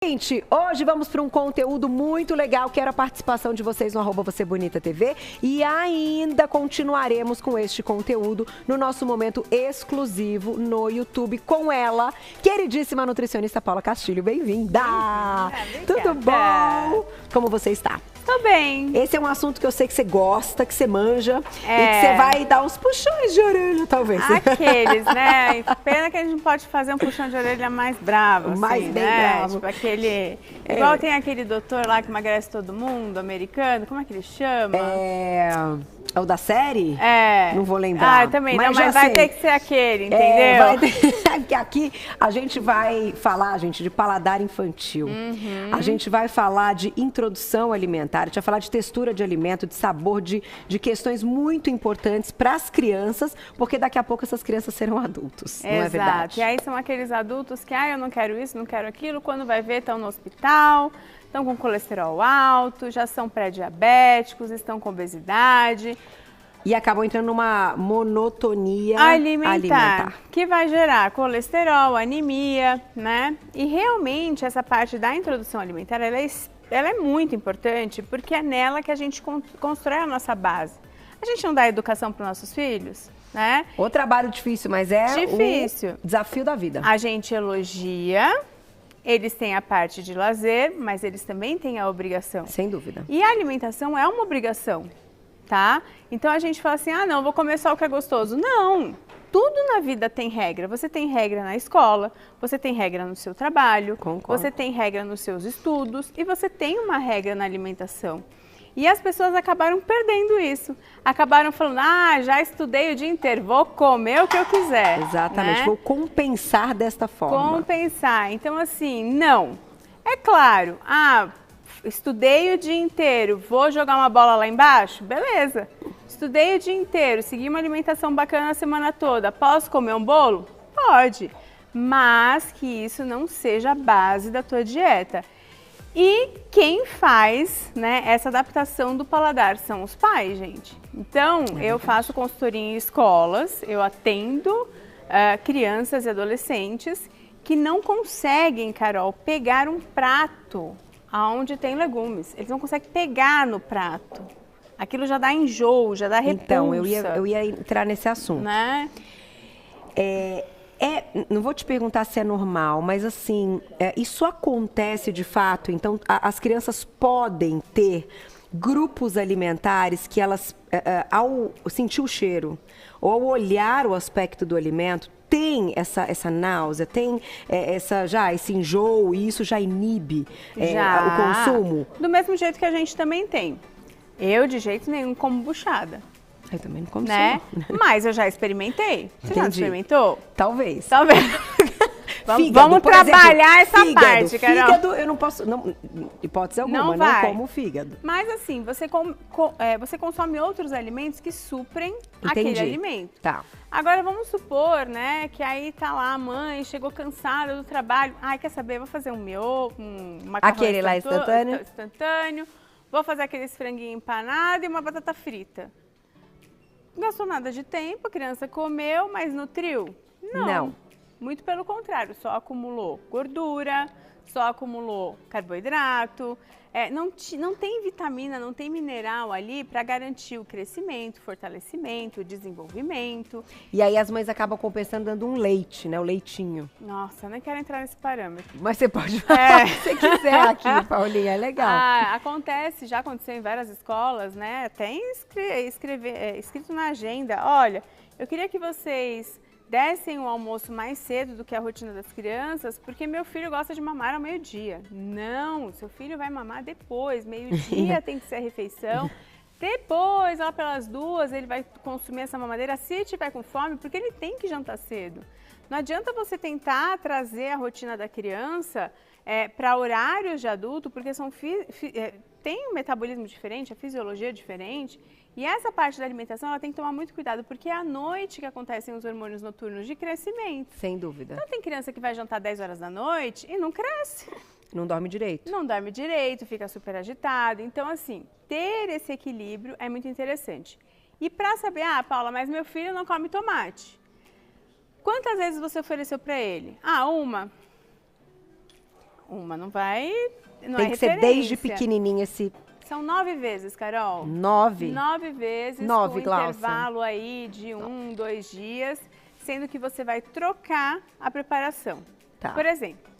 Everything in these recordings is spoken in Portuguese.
Gente, hoje vamos para um conteúdo muito legal, quero a participação de vocês no @VocêBonitaTV e ainda continuaremos com este conteúdo no nosso momento exclusivo no YouTube com ela, queridíssima nutricionista Paula Castilho, bem-vinda! Tudo bom? Como você está? Tô bem. Esse é um assunto que eu sei que você gosta, que você manja e que você vai dar uns puxões de orelha, talvez. Aqueles, né? Pena que a gente não pode fazer um puxão de orelha mais bravo, assim, mais bem né? bravo. Tipo aquele... Igual tem aquele doutor lá que emagrece todo mundo, americano, como é que ele chama? É o da série? É. Não vou lembrar. Ah, também não, mas vai ter que ser aquele, entendeu? Aqui a gente vai falar, gente, de paladar infantil. A gente vai falar de introdução alimentar, a gente vai falar de textura de alimento, de sabor, de questões muito importantes para as crianças, porque daqui a pouco essas crianças serão adultos, não é verdade? Exato. E aí são aqueles adultos que, eu não quero isso, não quero aquilo, quando vai ver estão no hospital, estão com colesterol alto, já são pré-diabéticos, estão com obesidade. E acabam entrando numa monotonia alimentar. Que vai gerar colesterol, anemia, né? E realmente essa parte da introdução alimentar, ela é muito importante porque é nela que a gente constrói a nossa base. A gente não dá educação para os nossos filhos, né? O trabalho difícil, mas é difícil. O desafio da vida. A gente elogia. Eles têm a parte de lazer, mas eles também têm a obrigação. Sem dúvida. E a alimentação é uma obrigação, tá? Então a gente fala assim, não, vou comer só o que é gostoso. Não, tudo na vida tem regra. Você tem regra na escola, você tem regra no seu trabalho, você tem regra nos seus estudos e você tem uma regra na alimentação. E as pessoas acabaram perdendo isso. Acabaram falando, já estudei o dia inteiro, vou comer o que eu quiser. Exatamente, né? Vou compensar desta forma. Compensar. Então, assim, não. É claro, estudei o dia inteiro, vou jogar uma bola lá embaixo? Beleza. Estudei o dia inteiro, segui uma alimentação bacana a semana toda, posso comer um bolo? Pode. Mas que isso não seja a base da tua dieta. E quem faz, né, essa adaptação do paladar são os pais, gente. Então, eu faço consultoria em escolas, eu atendo crianças e adolescentes que não conseguem, Carol, pegar um prato onde tem legumes. Eles não conseguem pegar no prato. Aquilo já dá enjoo, já dá repulsa. Então, eu ia entrar nesse assunto. Né? Não vou te perguntar se é normal, mas assim, isso acontece de fato? Então, as crianças podem ter grupos alimentares que elas, ao sentir o cheiro ou ao olhar o aspecto do alimento, tem essa náusea, tem esse enjoo e isso já inibe o consumo? Do mesmo jeito que a gente também tem. Eu, de jeito nenhum, como buchada. Eu também não como né? Mas eu já experimentei. Você já experimentou? Talvez. Vamos trabalhar essa parte, Carol. Fígado, eu não posso, hipótese alguma, não como fígado. Mas assim, você consome outros alimentos que suprem aquele alimento. Tá. Agora vamos supor, né, que aí tá lá a mãe, chegou cansada do trabalho. Quer saber, vou fazer um macarrão aquele lá instantâneo. Vou fazer aqueles franguinhos empanados e uma batata frita. Não gastou nada de tempo, a criança comeu, mas nutriu? Não. Muito pelo contrário, só acumulou gordura, só acumulou carboidrato, não tem vitamina, não tem mineral ali para garantir o crescimento, fortalecimento, o desenvolvimento. E aí as mães acabam compensando dando um leite, né? O leitinho. Nossa, eu nem quero entrar nesse parâmetro. Mas você pode falar se você quiser aqui, Paulinha, é legal. Já aconteceu em várias escolas, né? Até escrito na agenda, olha, eu queria que vocês dessem o almoço mais cedo do que a rotina das crianças, porque meu filho gosta de mamar ao meio-dia. Não, seu filho vai mamar depois, meio-dia tem que ser a refeição. Depois, lá pelas 2, ele vai consumir essa mamadeira se tiver com fome, porque ele tem que jantar cedo. Não adianta você tentar trazer a rotina da criança para horários de adulto, porque tem um metabolismo diferente, a fisiologia é diferente. E essa parte da alimentação, ela tem que tomar muito cuidado, porque é à noite que acontecem os hormônios noturnos de crescimento. Sem dúvida. Então tem criança que vai jantar 10 horas da noite e não cresce. Não dorme direito. Não dorme direito, fica super agitado. Então, assim, ter esse equilíbrio é muito interessante. E para saber, Paula, mas meu filho não come tomate. Quantas vezes você ofereceu para ele? Uma. Uma, não vai... Não Tem é que ser desde referência. pequenininha esse... São 9 vezes, Carol. 9? 9 vezes, 9, com Glaucia. intervalo aí de 1, 2 dias, sendo que você vai trocar a preparação. Tá. Por exemplo,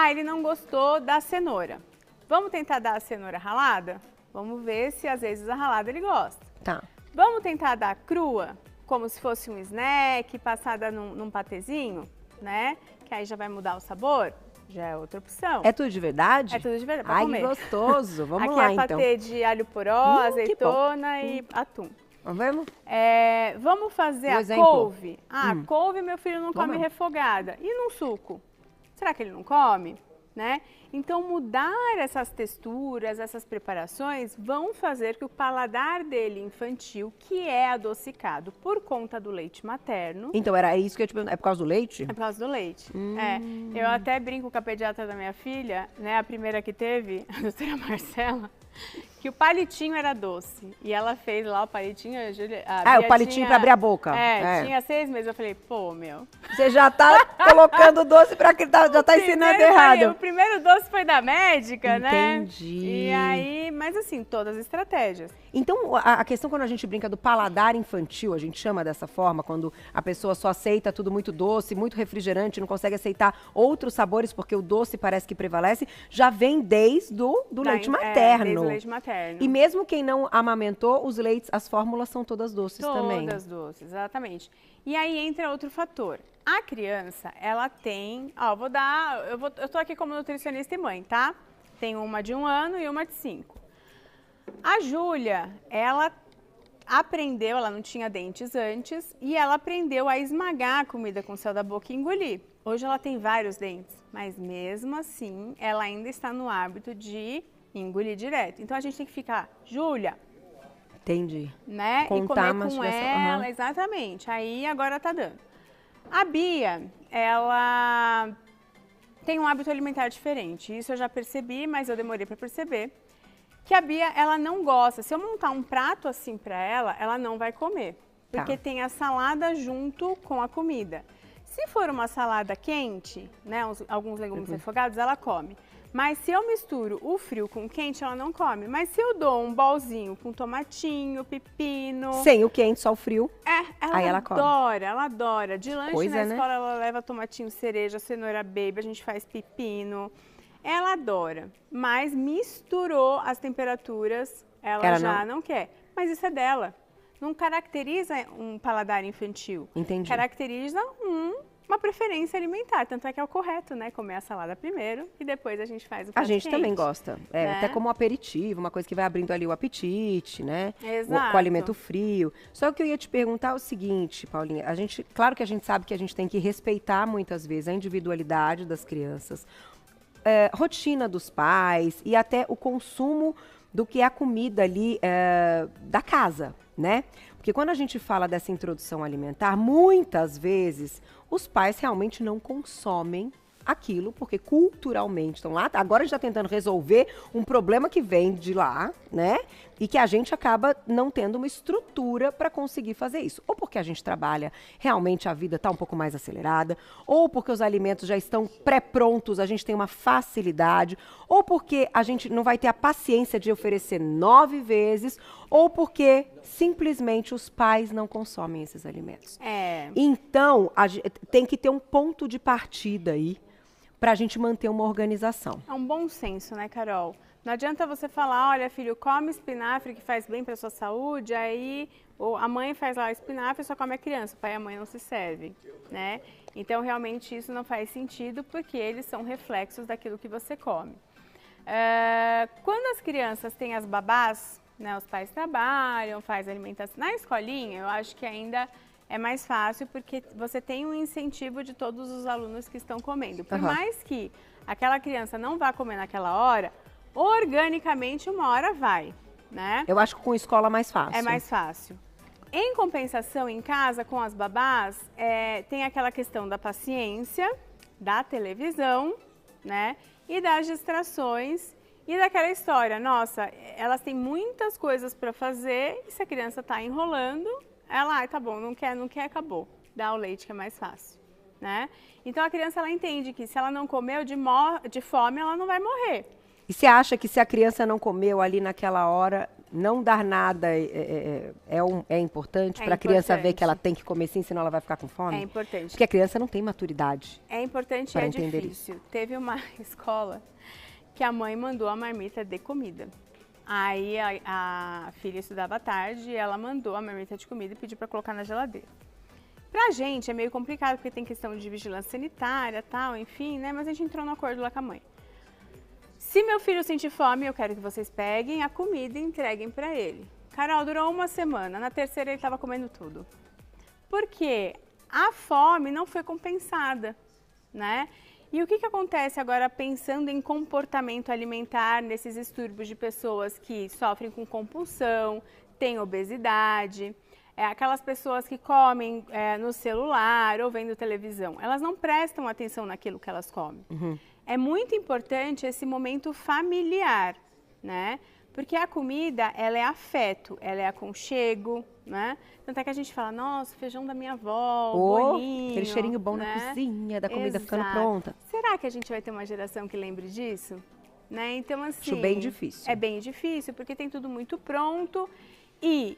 ele não gostou da cenoura. Vamos tentar dar a cenoura ralada? Vamos ver se às vezes a ralada ele gosta. Tá. Vamos tentar dar crua, como se fosse um snack, passada num patezinho, né? Que aí já vai mudar o sabor. Já é outra opção. É tudo de verdade? É tudo de verdade, pra Ai, comer. que gostoso. Vamos Aqui lá, é então. patê de alho poró, que azeitona e atum. Vamos? Vamos fazer Um a exemplo. couve. Couve meu filho não come Vamos. refogada. E num suco? Será que ele não come? Né? Então, mudar essas texturas, essas preparações, vão fazer que o paladar dele infantil, que é adocicado por conta do leite materno... Então, era isso que eu ia te perguntar. É por causa do leite? É por causa do leite. Eu até brinco com a pediatra da minha filha, né, a primeira que teve, a doutora Marcela, que o palitinho era doce. E ela fez lá o palitinho... o palitinho pra abrir a boca. Tinha 6 meses. Eu falei, pô, meu... Você já tá colocando o doce pra que já tá ensinando errado. O primeiro doce foi da médica, né? Entendi. E aí, mas assim, todas as estratégias. Então, a questão quando a gente brinca do paladar infantil, a gente chama dessa forma, quando a pessoa só aceita tudo muito doce, muito refrigerante, não consegue aceitar outros sabores porque o doce parece que prevalece, já vem desde do leite materno. Desde o leite materno. E mesmo quem não amamentou, os leites, as fórmulas são todas doces também. Todas doces, exatamente. E aí entra outro fator. A criança, ela tem... Eu tô aqui como nutricionista e mãe, tá? Tem uma de 1 ano e uma de 5. A Júlia, ela aprendeu, ela não tinha dentes antes, e ela aprendeu a esmagar a comida com o céu da boca e engolir. Hoje ela tem vários dentes, mas mesmo assim, ela ainda está no hábito de engolir direto. Então a gente tem que ficar, Júlia... Entendi. Né? Contar e comer com ela, exatamente. Aí agora tá dando. A Bia, ela tem um hábito alimentar diferente. Isso eu já percebi, mas eu demorei para perceber. Que a Bia, ela não gosta. Se eu montar um prato assim para ela não vai comer. Porque tem a salada junto com a comida. Se for uma salada quente, né, alguns legumes refogados, ela come. Mas se eu misturo o frio com o quente, ela não come. Mas se eu dou um bolzinho com tomatinho, pepino... Sem o quente, só o frio. Ela adora, ela adora. De lanche na né? escola, ela leva tomatinho, cereja, cenoura baby, a gente faz pepino. Ela adora. Mas misturou as temperaturas, ela já não quer. Mas isso é dela. Não caracteriza um paladar infantil. Entendi. Caracteriza uma preferência alimentar, tanto é que é o correto, né? Comer a salada primeiro e depois a gente faz o prato A gente quente, também gosta, né? Até como aperitivo, uma coisa que vai abrindo ali o apetite, né? Exato. Com o alimento frio. Só que eu ia te perguntar o seguinte, Paulinha, claro que a gente sabe que a gente tem que respeitar muitas vezes a individualidade das crianças, rotina dos pais e até o consumo do que é a comida ali da casa, né? Porque quando a gente fala dessa introdução alimentar, muitas vezes os pais realmente não consomem aquilo, porque culturalmente estão lá. Agora a gente está tentando resolver um problema que vem de lá, né? E que a gente acaba não tendo uma estrutura para conseguir fazer isso. Ou porque a gente trabalha, realmente a vida está um pouco mais acelerada, ou porque os alimentos já estão pré-prontos, a gente tem uma facilidade, ou porque a gente não vai ter a paciência de oferecer 9 vezes, ou porque simplesmente os pais não consomem esses alimentos. Então, tem que ter um ponto de partida aí para a gente manter uma organização. É um bom senso, né, Carol? Não adianta você falar, olha, filho, come espinafre que faz bem para sua saúde, aí a mãe faz lá o espinafre e só come a criança, o pai e a mãe não se servem, né? Então, realmente, isso não faz sentido porque eles são reflexos daquilo que você come. Quando as crianças têm as babás, né, os pais trabalham, fazem alimentação. Na escolinha, eu acho que ainda é mais fácil porque você tem um incentivo de todos os alunos que estão comendo. Por mais que aquela criança não vá comer naquela hora, organicamente uma hora vai, né? Eu acho que com escola é mais fácil. É mais fácil. Em compensação, em casa, com as babás, tem aquela questão da paciência, da televisão, né? E das distrações e daquela história. Nossa, elas têm muitas coisas para fazer e se a criança está enrolando, ela, tá bom, não quer, acabou. Dá o leite que é mais fácil. né? Então a criança ela entende que se ela não comeu de fome, ela não vai morrer. E você acha que se a criança não comeu ali naquela hora, não dar nada é importante para a criança ver que ela tem que comer sim, senão ela vai ficar com fome? É importante. Porque a criança não tem maturidade. É importante e é difícil. Teve uma escola que a mãe mandou a marmita de comida. Aí a filha estudava à tarde e ela mandou a marmita de comida e pediu para colocar na geladeira. Pra gente é meio complicado porque tem questão de vigilância sanitária, tal, enfim, né? Mas a gente entrou no acordo lá com a mãe. Se meu filho sentir fome, eu quero que vocês peguem a comida e entreguem para ele. Carol, durou uma semana. Na terceira ele estava comendo tudo. Porque a fome não foi compensada, né? E o que acontece agora pensando em comportamento alimentar nesses distúrbios de pessoas que sofrem com compulsão, têm obesidade, aquelas pessoas que comem no celular ou vendo televisão, elas não prestam atenção naquilo que elas comem. Uhum. É muito importante esse momento familiar, né? Porque a comida, ela é afeto, ela é aconchego, né? Tanto é que a gente fala, nossa, feijão da minha avó, bolinho. Aquele cheirinho bom, né? Na cozinha, da comida ficando pronta. Será que a gente vai ter uma geração que lembre disso? Né? Então, assim... Acho bem difícil. É bem difícil, porque tem tudo muito pronto e...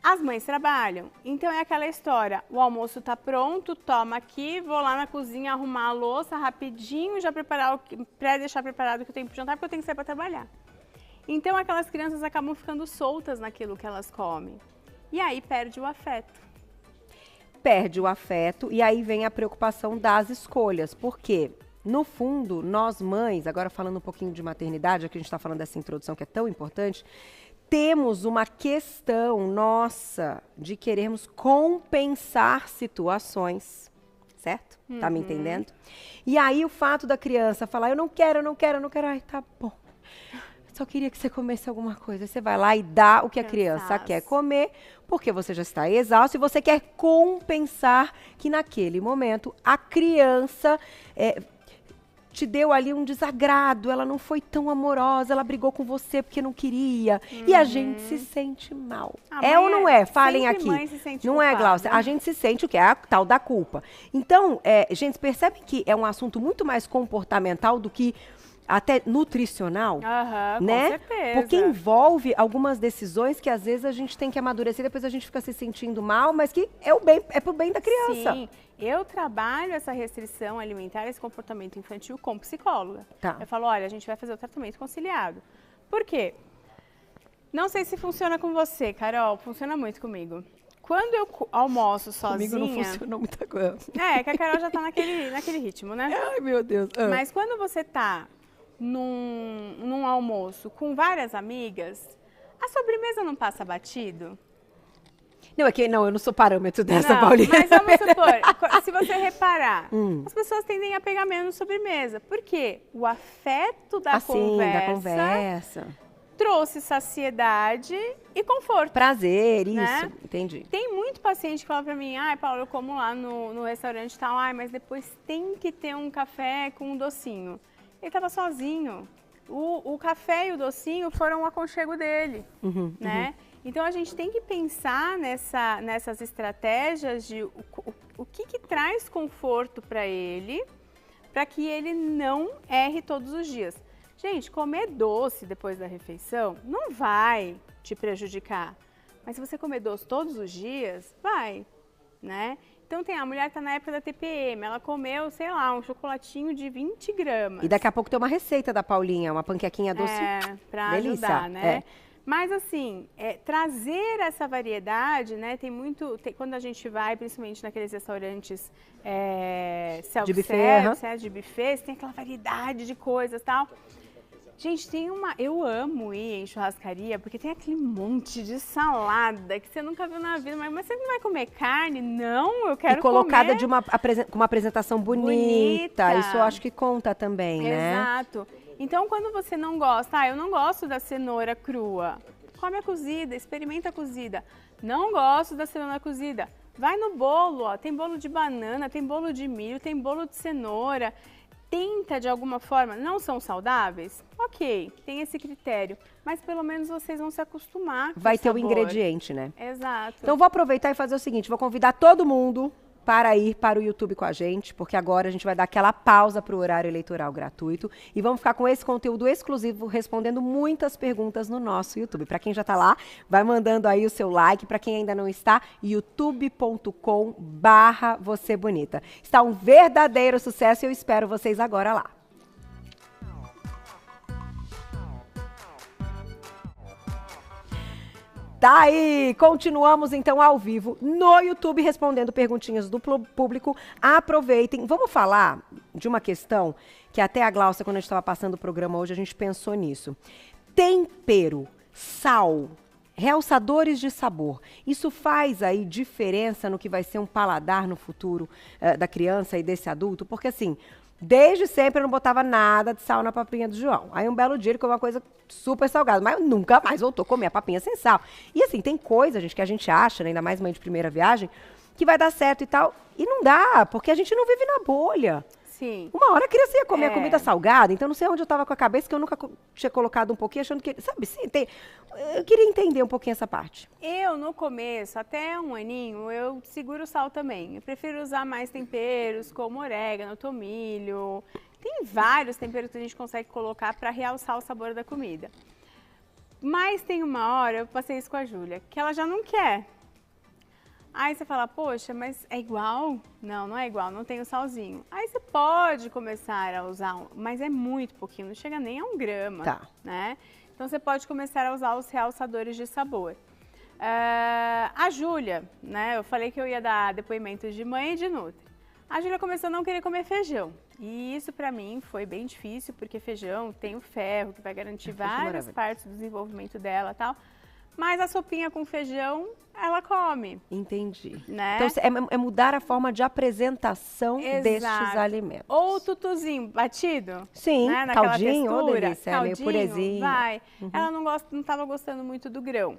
As mães trabalham, então é aquela história, o almoço tá pronto, toma aqui, vou lá na cozinha arrumar a louça rapidinho, já preparar deixar preparado o que eu tenho para jantar, porque eu tenho que sair para trabalhar. Então aquelas crianças acabam ficando soltas naquilo que elas comem. E aí perde o afeto. Perde o afeto e aí vem a preocupação das escolhas, porque no fundo, nós mães, agora falando um pouquinho de maternidade, aqui a gente está falando dessa introdução que é tão importante, temos uma questão nossa de querermos compensar situações, certo? Tá me entendendo? E aí o fato da criança falar, eu não quero, ai, tá bom. Só queria que você comesse alguma coisa. Você vai lá e dá o que a criança quer comer, porque você já está exausto e você quer compensar que naquele momento a criança... te deu ali um desagrado, ela não foi tão amorosa, ela brigou com você porque não queria. E a gente se sente mal. Ou não é? Falem aqui. Mãe se sente não culpada. É, Glaucia? A gente se sente o que é a tal da culpa. Então, gente, percebe que é um assunto muito mais comportamental do que até nutricional, né? Com certeza. Porque envolve algumas decisões que às vezes a gente tem que amadurecer, depois a gente fica se sentindo mal, mas que é pro bem da criança. Sim. Eu trabalho essa restrição alimentar, esse comportamento infantil com psicóloga. Tá. Eu falo, olha, a gente vai fazer o tratamento conciliado. Por quê? Não sei se funciona com você, Carol, funciona muito comigo. Quando eu almoço sozinha... Comigo não funciona muita coisa. Que a Carol já tá naquele ritmo, né? Ai, meu Deus. Mas quando você tá num almoço com várias amigas, a sobremesa não passa batido? Não, eu não sou parâmetro dessa, Paulinha. Mas vamos supor, se você reparar, as pessoas tendem a pegar menos sobremesa. Por quê? O afeto da conversa trouxe saciedade e conforto. Prazer, isso, né? Entendi. Tem muito paciente que fala pra mim, Paulo, eu como lá no restaurante e tal, mas depois tem que ter um café com um docinho. Ele estava sozinho. O café e o docinho foram o aconchego dele, né? Então, a gente tem que pensar nessas estratégias de o que traz conforto para ele, para que ele não erre todos os dias. Gente, comer doce depois da refeição não vai te prejudicar. Mas se você comer doce todos os dias, vai, né? Então, a mulher está na época da TPM, ela comeu, sei lá, um chocolatinho de 20 gramas. E daqui a pouco tem uma receita da Paulinha, uma panquequinha doce. Para delícia, ajudar, né? Mas, assim, trazer essa variedade, né? Quando a gente vai, principalmente naqueles restaurantes self-service, de buffet, tem aquela variedade de coisas e tal. Gente, eu amo ir em churrascaria, porque tem aquele monte de salada que você nunca viu na vida. Mas você não vai comer carne? Não, eu quero comer. E colocada com uma apresentação bonita. Isso eu acho que conta também, né? Exato. Então, quando você não gosta, eu não gosto da cenoura crua, come a cozida, experimenta a cozida. Não gosto da cenoura cozida, vai no bolo, ó, tem bolo de banana, tem bolo de milho, tem bolo de cenoura. Tenta de alguma forma, não são saudáveis? Ok, tem esse critério, mas pelo menos vocês vão se acostumar com vai ter o ingrediente, né? Exato. Então, vou aproveitar e fazer o seguinte, vou convidar todo mundo para ir para o YouTube com a gente, porque agora a gente vai dar aquela pausa para o horário eleitoral gratuito e vamos ficar com esse conteúdo exclusivo respondendo muitas perguntas no nosso YouTube. Para quem já está lá, vai mandando aí o seu like. Para quem ainda não está, youtube.com/vocêbonita. Está um verdadeiro sucesso e eu espero vocês agora lá. Tá aí, continuamos então ao vivo no YouTube respondendo perguntinhas do público. Aproveitem, vamos falar de uma questão que até a Gláucia, quando a gente estava passando o programa hoje, a gente pensou nisso. Tempero, sal, realçadores de sabor, isso faz aí diferença no que vai ser um paladar no futuro da criança e desse adulto? Porque assim, desde sempre eu não botava nada de sal na papinha do João. Aí um belo dia ele comeu uma coisa super salgada, mas nunca mais voltou a comer a papinha sem sal. E assim, tem coisa, gente, que a gente acha, né, ainda mais mãe de primeira viagem, que vai dar certo e tal. E não dá, porque a gente não vive na bolha. Sim. Uma hora a criança ia comer a comida salgada, então não sei onde eu tava com a cabeça, que eu nunca tinha colocado um pouquinho, achando que, sabe, sim, eu queria entender um pouquinho essa parte. Eu, no começo, até um aninho, eu seguro o sal também. Eu prefiro usar mais temperos, como orégano, tomilho. Tem vários temperos que a gente consegue colocar para realçar o sabor da comida. Mas tem uma hora, eu passei isso com a Júlia, que ela já não quer. Aí você fala, poxa, mas é igual? Não, não é igual, não tem o salzinho. Aí você pode começar a usar, mas é muito pouquinho, não chega nem a 1 grama, né? Então você pode começar a usar os realçadores de sabor. A Júlia, né, eu falei que eu ia dar depoimentos de mãe e de nutri. A Júlia começou a não querer comer feijão. E isso para mim foi bem difícil, porque feijão tem o ferro, que vai garantir várias partes do desenvolvimento dela e tal. Mas a sopinha com feijão, ela come. Entendi. Né? Então, é mudar a forma de apresentação destes alimentos. Ou o tutuzinho batido. Sim, né? caldinho, ou delícia, caldinho, meio purezinho. Vai. Ela não estava gostando muito do grão.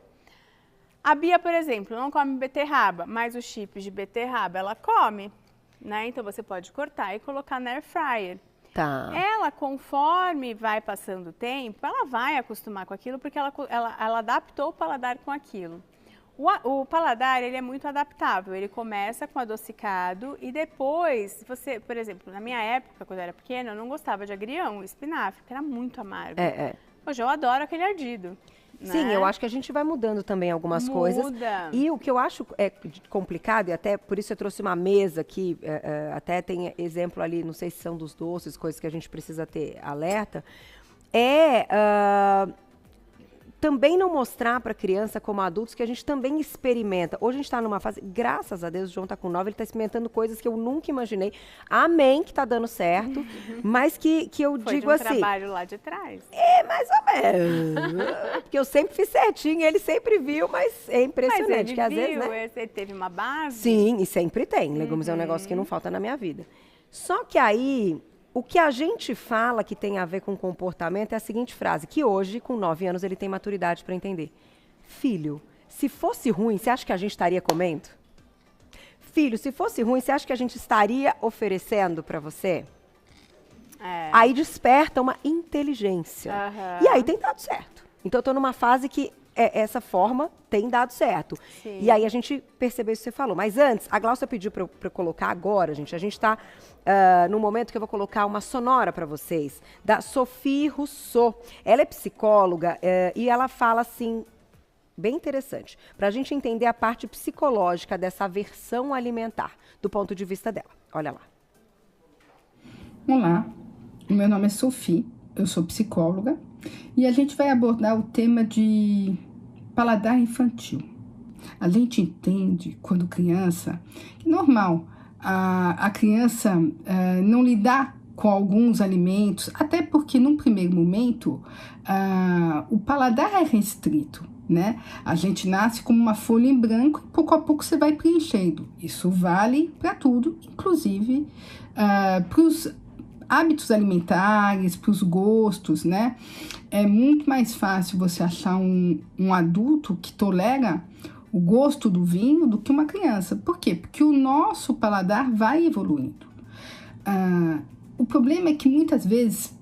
A Bia, por exemplo, não come beterraba, mas os chips de beterraba ela come. Né? Então, você pode cortar e colocar na air fryer. Tá. Ela, conforme vai passando o tempo, ela vai acostumar com aquilo, porque ela adaptou o paladar com aquilo. O paladar, ele é muito adaptável, ele começa com adocicado e depois, você, por exemplo, na minha época, quando eu era pequena, eu não gostava de agrião, espinafre, que era muito amargo. Hoje eu adoro aquele ardido. Sim, eu acho que a gente vai mudando também algumas coisas. E o que eu acho complicado, e até por isso eu trouxe uma mesa aqui, até tem exemplo ali, não sei se são dos doces, coisas que a gente precisa ter alerta, também não mostrar para a criança, como adultos, que a gente também experimenta. Hoje a gente está numa fase, graças a Deus, o João está com 9, ele está experimentando coisas que eu nunca imaginei. Amém, que está dando certo, mas que eu digo assim... Foi um trabalho lá de trás. Mais ou menos. Porque eu sempre fiz certinho, ele sempre viu, mas é impressionante. Mas ele que às viu, vezes, né? Ele teve uma base. Sim, e sempre tem. Legumes é um negócio que não falta na minha vida. Só que aí... O que a gente fala que tem a ver com comportamento é a seguinte frase, que hoje, com 9 anos, ele tem maturidade para entender. Filho, se fosse ruim, você acha que a gente estaria comendo? Filho, se fosse ruim, você acha que a gente estaria oferecendo para você? Aí desperta uma inteligência. E aí tem dado certo. Então eu estou numa fase que essa forma tem dado certo. Sim. E aí a gente percebeu isso que você falou. Mas antes, a Gláucia pediu para eu colocar agora, gente. A gente está no momento que eu vou colocar uma sonora para vocês, da Sophie Rousseau. Ela é psicóloga e ela fala assim, bem interessante, para a gente entender a parte psicológica dessa aversão alimentar, do ponto de vista dela. Olha lá. Olá, meu nome é Sophie, eu sou psicóloga e a gente vai abordar o tema de paladar infantil. A gente entende, quando criança, que é normal a criança não lidar com alguns alimentos, até porque, num primeiro momento, o paladar é restrito, né? A gente nasce como uma folha em branco e, pouco a pouco, você vai preenchendo. Isso vale para tudo, inclusive para os hábitos alimentares, para os gostos, né? É muito mais fácil você achar um adulto que tolera o gosto do vinho do que uma criança. Por quê? Porque o nosso paladar vai evoluindo. O problema é que muitas vezes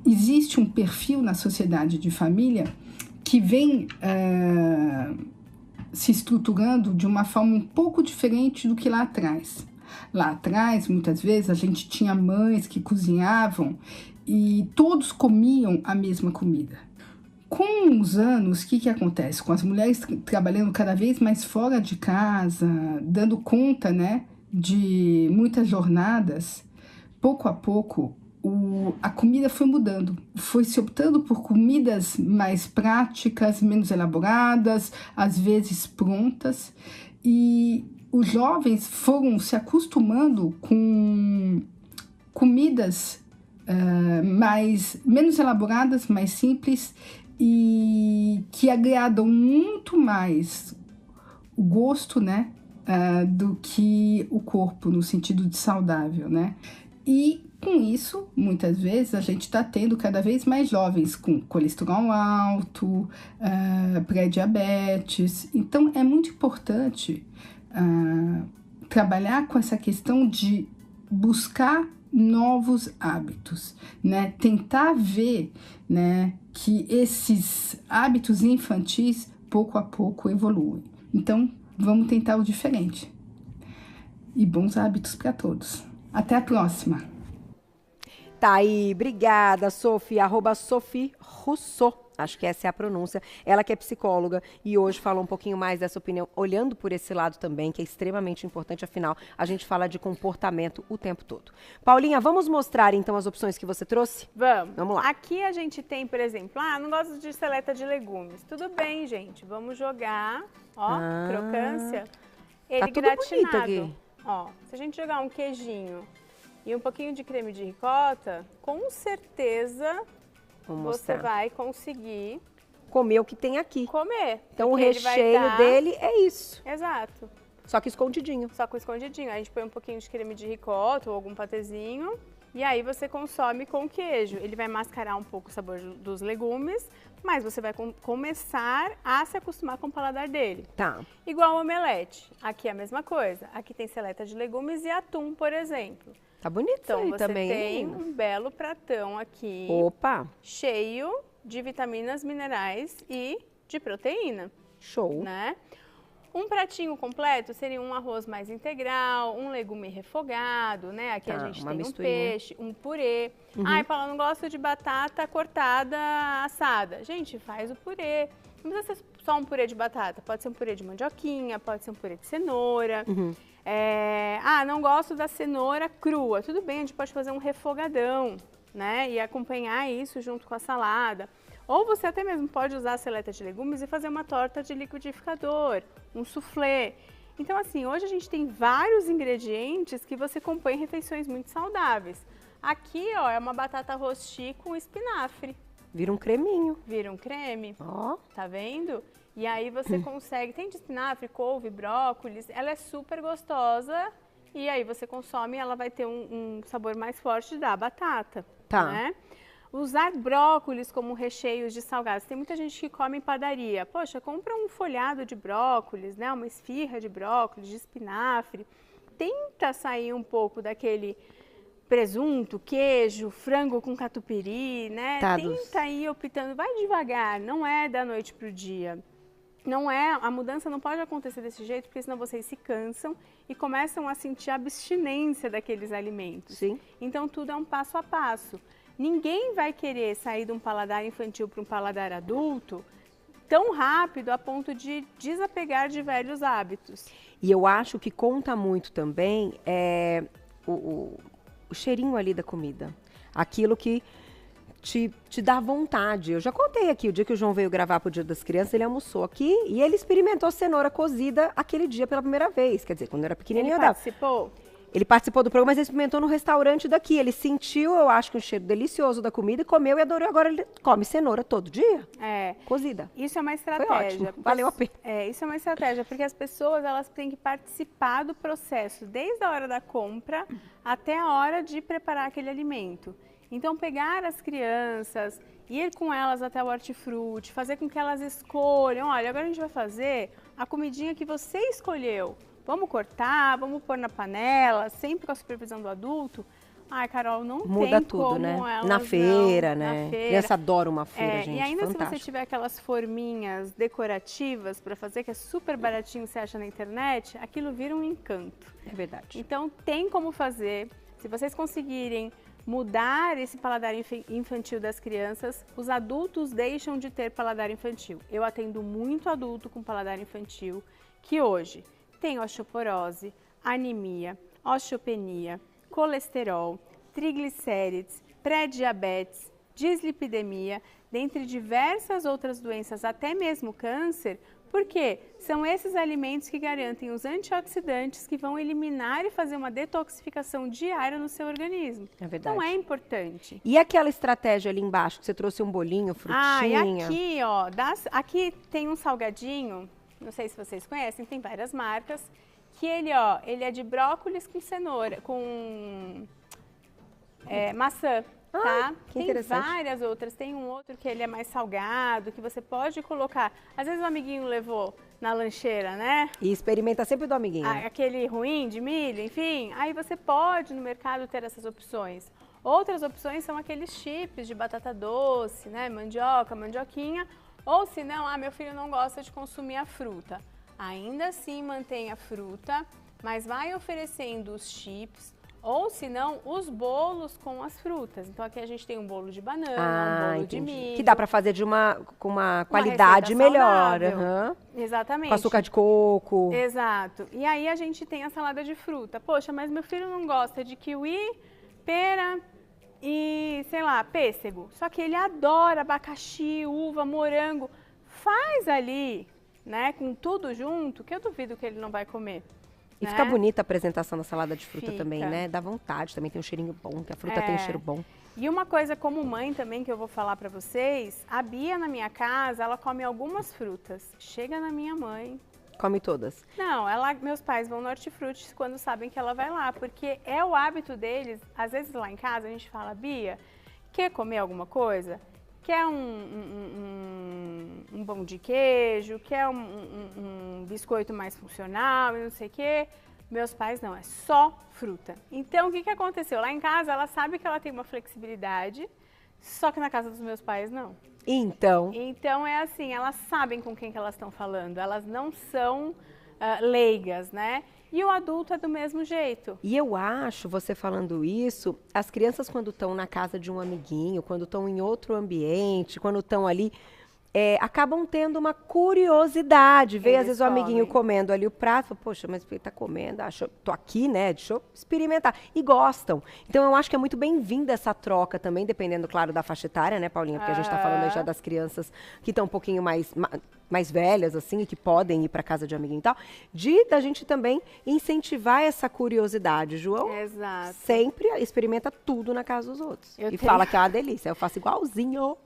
existe um perfil na sociedade de família que vem se estruturando de uma forma um pouco diferente do que lá atrás. Lá atrás, muitas vezes, a gente tinha mães que cozinhavam e todos comiam a mesma comida. Com os anos, o que acontece? Com as mulheres trabalhando cada vez mais fora de casa, dando conta, né, de muitas jornadas, pouco a pouco, a comida foi mudando. Foi se optando por comidas mais práticas, menos elaboradas, às vezes prontas. E os jovens foram se acostumando com comidas menos elaboradas, mais simples e que agradam muito mais o gosto, né, do que o corpo, no sentido de saudável, né? E com isso, muitas vezes, a gente está tendo cada vez mais jovens com colesterol alto, pré-diabetes. Então, é muito importante trabalhar com essa questão de buscar novos hábitos, né? Tentar ver, né, que esses hábitos infantis, pouco a pouco, evoluem. Então, vamos tentar o diferente. E bons hábitos para todos. Até a próxima. Tá aí, obrigada, Sophie, @Sophie Rousseau. Acho que essa é a pronúncia. Ela que é psicóloga e hoje falou um pouquinho mais dessa opinião, olhando por esse lado também, que é extremamente importante, afinal, a gente fala de comportamento o tempo todo. Paulinha, vamos mostrar então as opções que você trouxe? Vamos lá. Aqui a gente tem, por exemplo, não gosto de seleta de legumes. Tudo bem, gente, vamos jogar, ó, crocância, ele tá tudo gratinado. Aqui. Ó, se a gente jogar um queijinho e um pouquinho de creme de ricota, com certeza você vai conseguir comer o que tem aqui. Comer. Então o recheio dele é isso. Exato. Só que escondidinho. Só com escondidinho. Aí a gente põe um pouquinho de creme de ricota ou algum patezinho. E aí você consome com queijo. Ele vai mascarar um pouco o sabor dos legumes, mas você vai começar a se acostumar com o paladar dele. Tá. Igual o omelete. Aqui é a mesma coisa. Aqui tem seleta de legumes e atum, por exemplo. Tá bonito então, aí você também. Tem um belo pratão aqui. Opa! Cheio de vitaminas, minerais e de proteína. Show! Né? Um pratinho completo seria um arroz mais integral, um legume refogado, né? Aqui a gente tem um peixe, um purê. Ai, Paula, eu não gosto de batata cortada, assada. Gente, faz o purê. Não precisa ser só um purê de batata. Pode ser um purê de mandioquinha, pode ser um purê de cenoura. Não gosto da cenoura crua. Tudo bem, a gente pode fazer um refogadão, né? E acompanhar isso junto com a salada. Ou você até mesmo pode usar a seleta de legumes e fazer uma torta de liquidificador, um soufflé. Então, assim, hoje a gente tem vários ingredientes que você compõe em refeições muito saudáveis. Aqui, ó, é uma batata rosti com espinafre. Vira um creminho. Vira um creme. Ó. Tá vendo? E aí você consegue, tem de espinafre, couve, brócolis, ela é super gostosa e aí você consome, ela vai ter um sabor mais forte da batata, né? Usar brócolis como recheios de salgados. Tem muita gente que come em padaria. Poxa, compra um folhado de brócolis, né? Uma esfirra de brócolis, de espinafre. Tenta sair um pouco daquele presunto, queijo, frango com catupiry, né? Tenta ir optando, vai devagar, não é da noite pro dia. Não é, a mudança não pode acontecer desse jeito, porque senão vocês se cansam e começam a sentir a abstinência daqueles alimentos. Sim. Então tudo é um passo a passo. Ninguém vai querer sair de um paladar infantil para um paladar adulto tão rápido a ponto de desapegar de velhos hábitos. E eu acho que conta muito também o cheirinho ali da comida. Aquilo que te dá vontade. Eu já contei aqui, o dia que o João veio gravar pro Dia das Crianças, ele almoçou aqui e ele experimentou cenoura cozida aquele dia pela primeira vez. Quer dizer, quando eu era pequenininho eu dava. Ele participou do programa, mas ele experimentou no restaurante daqui. Ele sentiu, eu acho, que um cheiro delicioso da comida e comeu e adorou. Agora ele come cenoura todo dia, cozida. Isso é uma estratégia. Valeu a pena. Isso é uma estratégia, porque as pessoas elas têm que participar do processo, desde a hora da compra até a hora de preparar aquele alimento. Então, pegar as crianças, ir com elas até o hortifruti, fazer com que elas escolham, olha, agora a gente vai fazer a comidinha que você escolheu. Vamos cortar, vamos pôr na panela, sempre com a supervisão do adulto, Ai, Carol, não muda tem tudo, como né? elas Na feira, não, né? na feira. Criança adora uma feira, gente. E ainda se fantástico. você tiver aquelas forminhas decorativas para fazer, que é super baratinho, você acha na internet, aquilo vira um encanto. É verdade. Então, tem como fazer. Se vocês conseguirem mudar esse paladar infantil das crianças, os adultos deixam de ter paladar infantil. Eu atendo muito adulto com paladar infantil que hoje tem osteoporose, anemia, osteopenia, colesterol, triglicérides, pré-diabetes, dislipidemia, dentre diversas outras doenças, até mesmo câncer, porque são esses alimentos que garantem os antioxidantes que vão eliminar e fazer uma detoxificação diária no seu organismo. É verdade. Então é importante. E aquela estratégia ali embaixo, que você trouxe um bolinho, frutinha? E aqui, ó, aqui tem um salgadinho, não sei se vocês conhecem, tem várias marcas, que ele é de brócolis com cenoura, com maçã. Tá? Tem várias outras, tem um outro que ele é mais salgado, que você pode colocar. Às vezes o amiguinho levou na lancheira, né? E experimenta sempre do amiguinho. Aquele ruim de milho, enfim. Aí você pode no mercado ter essas opções. Outras opções são aqueles chips de batata doce, né? Mandioca, mandioquinha. Ou se não, meu filho não gosta de consumir a fruta. Ainda assim mantém a fruta, mas vai oferecendo os chips. Ou, se não, os bolos com as frutas. Então, aqui a gente tem um bolo de banana, um bolo de milho. Que dá para fazer com uma qualidade melhor. Exatamente. Com açúcar de coco. Exato. E aí, a gente tem a salada de fruta. Poxa, mas meu filho não gosta de kiwi, pera e, sei lá, pêssego. Só que ele adora abacaxi, uva, morango. Faz ali, né, com tudo junto, que eu duvido que ele não vai comer. E fica bonita a apresentação da salada de fruta também, né? Dá vontade, também tem um cheirinho bom, que a fruta tem um cheiro bom. E uma coisa como mãe também que eu vou falar pra vocês, a Bia na minha casa, ela come algumas frutas. Chega na minha mãe... Come todas? Não, meus pais vão no Hortifruti quando sabem que ela vai lá, porque é o hábito deles. Às vezes lá em casa a gente fala, Bia, quer comer alguma coisa? Quer um pão de queijo, quer um biscoito mais funcional e não sei o quê. Meus pais não, é só fruta. Então, o que aconteceu? Lá em casa, ela sabe que ela tem uma flexibilidade, só que na casa dos meus pais, não. Então é assim, elas sabem com quem que elas estão falando, elas não são leigas, né? E o adulto é do mesmo jeito. E eu acho, você falando isso, as crianças quando estão na casa de um amiguinho, quando estão em outro ambiente, quando estão ali, acabam tendo uma curiosidade. Vê, às vezes, o amiguinho comendo ali o prato, fala, poxa, mas ele tá comendo, tô aqui, né, deixa eu experimentar. E gostam. Então, eu acho que é muito bem-vinda essa troca também, dependendo, claro, da faixa etária, né, Paulinha? Porque a gente tá falando aí já das crianças que estão um pouquinho mais velhas, assim, e que podem ir para casa de amiguinho e tal, da gente também incentivar essa curiosidade, João. Exato. Sempre experimenta tudo na casa dos outros. Fala que é uma delícia. Eu faço igualzinho.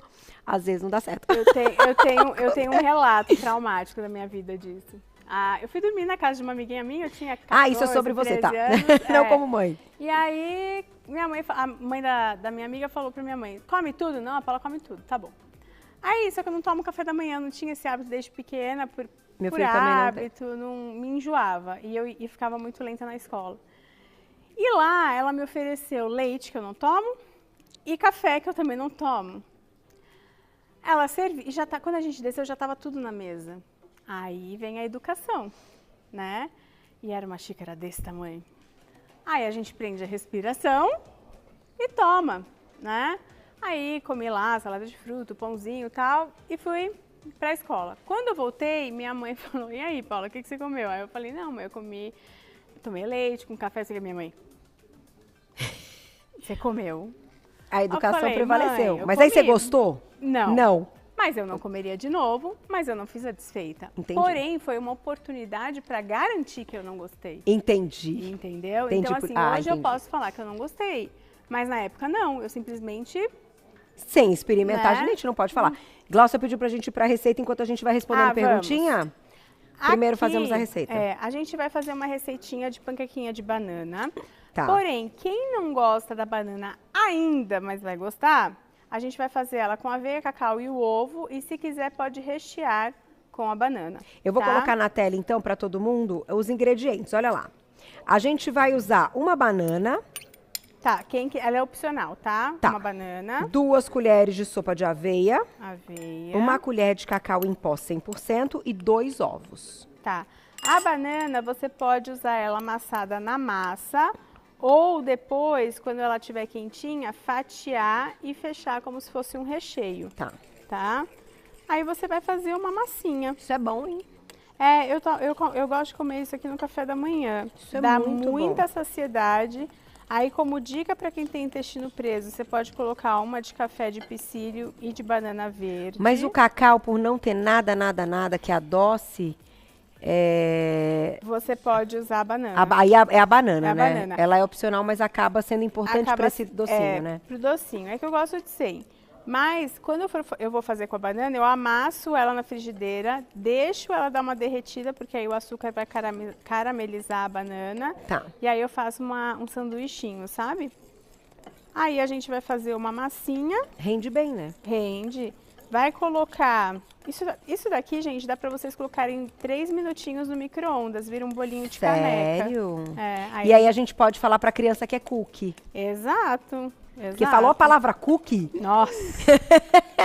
Às vezes não dá certo. Eu tenho um relato traumático da minha vida disso. Eu fui dormir na casa de uma amiguinha minha, eu tinha 14, isso é sobre você, tá? anos, não como mãe. E aí, a mãe da minha amiga falou pra minha mãe, come tudo? Não, a Paula come tudo, tá bom. Aí, só que eu não tomo café da manhã, não tinha esse hábito desde pequena, por hábito, não me enjoava. E eu ficava muito lenta na escola. E lá, ela me ofereceu leite, que eu não tomo, e café, que eu também não tomo. Ela serviu, e quando a gente desceu, já estava tudo na mesa. Aí vem a educação, né? E era uma xícara desse tamanho. Aí a gente prende a respiração e toma, né? Aí comi lá, salada de fruta, pãozinho e tal, e fui pra escola. Quando eu voltei, minha mãe falou, e aí, Paula, o que você comeu? Aí eu falei, não, mãe, eu tomei leite com café, assim, minha mãe. Você comeu? A educação prevaleceu. Mãe, mas aí você gostou? Não. Não. Mas eu não comeria de novo, mas eu não fiz a desfeita. Entendi. Porém, foi uma oportunidade para garantir que eu não gostei. Entendi. Entendeu? Entendi. Então, assim, hoje eu posso falar que eu não gostei. Mas na época, não. Eu simplesmente... Sem experimentar, a gente não pode falar. Glaucia pediu pra gente ir pra receita enquanto a gente vai respondendo perguntinha. Vamos. Primeiro fazemos a receita. A gente vai fazer uma receitinha de panquequinha de banana. Tá. Porém, quem não gosta da banana ainda, mas vai gostar, a gente vai fazer ela com aveia, cacau e o ovo. E se quiser, pode rechear com a banana. Eu vou colocar na tela, então, para todo mundo, os ingredientes. Olha lá. A gente vai usar uma banana, Tá, ela é opcional, tá? Tá. Uma banana. 2 colheres de sopa de aveia. Aveia. 1 colher de cacau em pó 100% e 2 ovos. Tá. A banana, você pode usar ela amassada na massa ou depois, quando ela estiver quentinha, fatiar e fechar como se fosse um recheio. Tá. Tá? Aí você vai fazer uma massinha. Isso é bom, hein? Eu gosto de comer isso aqui no café da manhã. Isso é Dá muito muita bom. saciedade. Aí, como dica para quem tem intestino preso, você pode colocar uma de café de psyllium e de banana verde. Mas o cacau, por não ter nada que adoce, Você pode usar a banana. aí é a banana, É a né? banana. Ela é opcional, mas acaba sendo importante para esse docinho, né? Pro docinho. É que eu gosto de sem. Mas, quando eu vou fazer com a banana, eu amasso ela na frigideira, deixo ela dar uma derretida, porque aí o açúcar vai caramelizar a banana. Tá. E aí eu faço um sanduichinho, sabe? Aí a gente vai fazer uma massinha. Rende bem, né? Rende. Vai colocar... Isso daqui, gente, dá pra vocês colocarem 3 minutinhos no micro-ondas, vira um bolinho de caneca. Sério? É, E aí a gente pode falar pra criança que é cookie. Exato. Porque falou a palavra cookie, Nossa,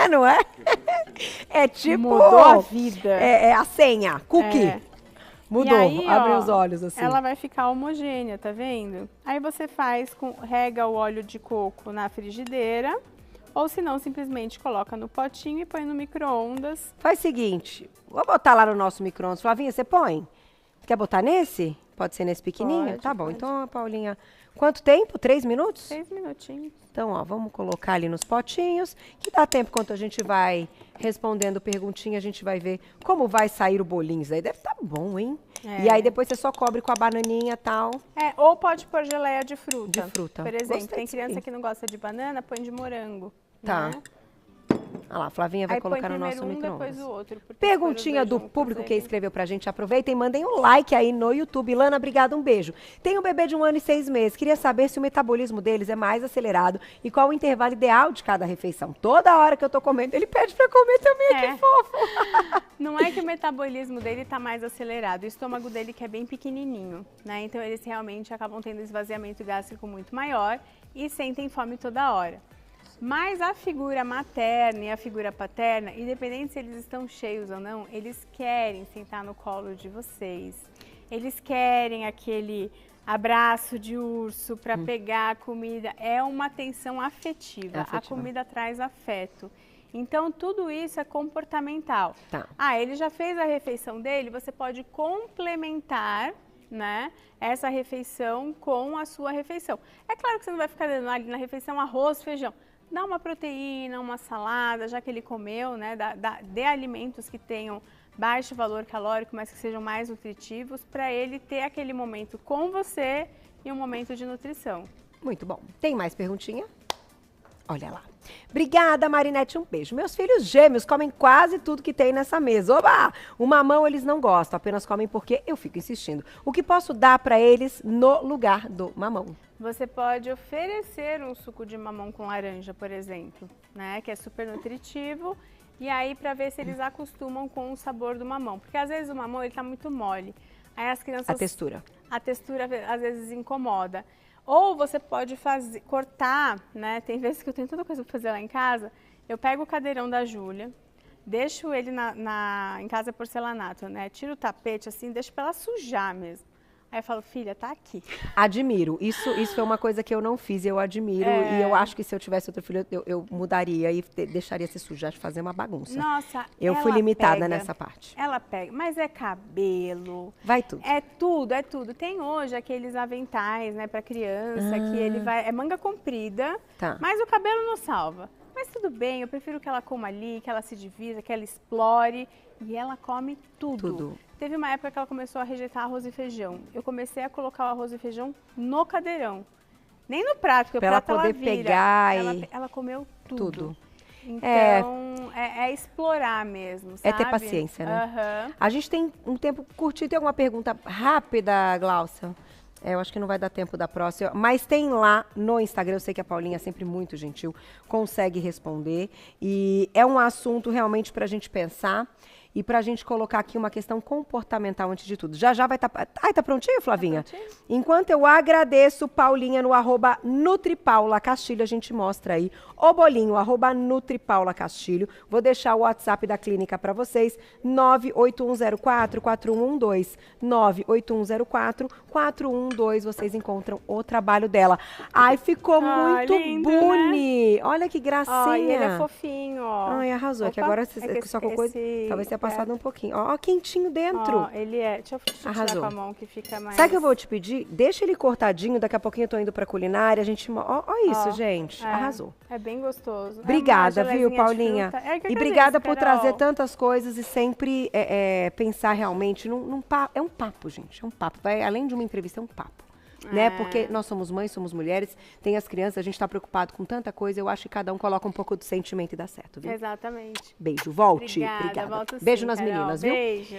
não é? É tipo... mudou a vida. É a senha, cookie. É. Mudou, E aí, abre ó, os olhos assim. Ela vai ficar homogênea, tá vendo? Aí você rega o óleo de coco na frigideira, ou se não, simplesmente coloca no potinho e põe no micro-ondas. Faz o seguinte, vou botar lá no nosso micro-ondas. Flavinha, você põe? Quer botar nesse? Pode ser nesse pequenininho? Pode, Tá bom, pode. então, Paulinha, quanto tempo? 3 minutos? 6 minutinhos. Então, ó, vamos colocar ali nos potinhos, que dá tempo enquanto a gente vai respondendo perguntinha, a gente vai ver como vai sair o bolinho. Isso aí deve estar bom, hein? E aí depois você só cobre com a bananinha e tal. Ou pode pôr geleia de fruta. De fruta. Por exemplo, Gostei tem disso criança aí. que não gosta de banana, põe de morango. Tá. Né? Olha lá, a Flavinha vai Aí põe colocar no primeiro nosso um, micro-ondas. depois o outro. porque Perguntinha se for os do dois juntos, público que ele- escreveu pra gente. Aproveitem e mandem um like aí no YouTube. Lana, obrigada, um beijo. Tem um bebê de 1 ano e 6 meses. Queria saber se o metabolismo deles é mais acelerado e qual o intervalo ideal de cada refeição. Toda hora que eu tô comendo, ele pede pra comer também. É. Que fofo. Não é que o metabolismo dele tá mais acelerado, o estômago dele que é bem pequenininho, né? Então eles realmente acabam tendo esvaziamento gástrico muito maior e sentem fome toda hora. Mas a figura materna e a figura paterna, independente se eles estão cheios ou não, eles querem sentar no colo de vocês. Eles querem aquele abraço de urso para pegar a comida. É uma atenção afetiva. A comida traz afeto. Então, tudo isso é comportamental. Tá. Ele já fez a refeição dele, você pode complementar, né, essa refeição com a sua refeição. É claro que você não vai ficar dando ali na refeição arroz, feijão. Dá uma proteína, uma salada, já que ele comeu, né, dê alimentos que tenham baixo valor calórico, mas que sejam mais nutritivos, para ele ter aquele momento com você e um momento de nutrição. Muito bom. Tem mais perguntinha? Olha lá. Obrigada, Marinete, um beijo. Meus filhos gêmeos comem quase tudo que tem nessa mesa. Oba! O mamão eles não gostam, apenas comem porque eu fico insistindo. O que posso dar para eles no lugar do mamão? Você pode oferecer um suco de mamão com laranja, por exemplo, né, que é super nutritivo, e aí para ver se eles acostumam com o sabor do mamão, porque às vezes o mamão ele tá muito mole. Aí as crianças A textura às vezes incomoda. Ou você pode cortar, né? Tem vezes que eu tenho tanta coisa para fazer lá em casa, eu pego o cadeirão da Júlia, deixo ele em casa porcelanato, né? Tiro o tapete assim, deixo para ela sujar mesmo. Aí eu falo, filha, tá aqui. Admiro. Isso foi uma coisa que eu não fiz, eu admiro. E eu acho que se eu tivesse outro filho, eu mudaria e deixaria se sujar de fazer uma bagunça. Nossa, eu fui limitada pega, nessa parte. Ela pega, mas é cabelo. Vai tudo. É tudo, é tudo. Tem hoje aqueles aventais, né, pra criança, que ele vai, é manga comprida, Tá. mas o cabelo não salva. Mas tudo bem, eu prefiro que ela coma ali, que ela se divisa, que ela explore. E ela come tudo. Teve uma época que ela começou a rejeitar arroz e feijão. Eu comecei a colocar o arroz e feijão no cadeirão. Nem no prato, porque Pra o ela prato poder ela vira. pegar Ela comeu tudo. Então, é explorar mesmo, sabe? É ter paciência, né? Aham. A gente tem um tempo curtinho. Tem alguma pergunta rápida, Glaucia? Eu acho que não vai dar tempo da próxima, mas tem lá no Instagram, eu sei que a Paulinha é sempre muito gentil, consegue responder. E é um assunto realmente para a gente pensar. e pra gente colocar aqui uma questão comportamental antes de tudo. Já vai estar... Ai, tá prontinho, Flavinha? Tá prontinho? Enquanto eu agradeço, Paulinha, no @NutriPaulaCastilho, a gente mostra aí o bolinho, @NutriPaulaCastilho. Vou deixar o WhatsApp da clínica pra vocês, 98104-4112. 98104-4112, vocês encontram o trabalho dela. Ai, ficou muito lindo, boni. Né? Olha que gracinha. Ó, e ele é fofinho, ó. Ai, arrasou. Que agora só com coisa, talvez tenha passado um pouquinho. Ó, quentinho dentro. Ó, ele é. Deixa eu tirar com a mão que fica mais... Sabe o que eu vou te pedir? Deixa ele cortadinho, daqui a pouquinho eu tô indo pra culinária, a gente... Ó isso, gente. Arrasou. É bem gostoso. Obrigada, viu, Paulinha? E obrigada por trazer tantas coisas e sempre pensar realmente num papo. É um papo, gente. É um papo. Vai além de uma entrevista, é um papo. Né? Porque nós somos mães, somos mulheres, tem as crianças, a gente tá preocupado com tanta coisa, eu acho que cada um coloca um pouco do sentimento e dá certo, viu? Exatamente. Beijo, volte. Obrigada. Volto sim, Beijo nas Carol. meninas, viu? Beijo.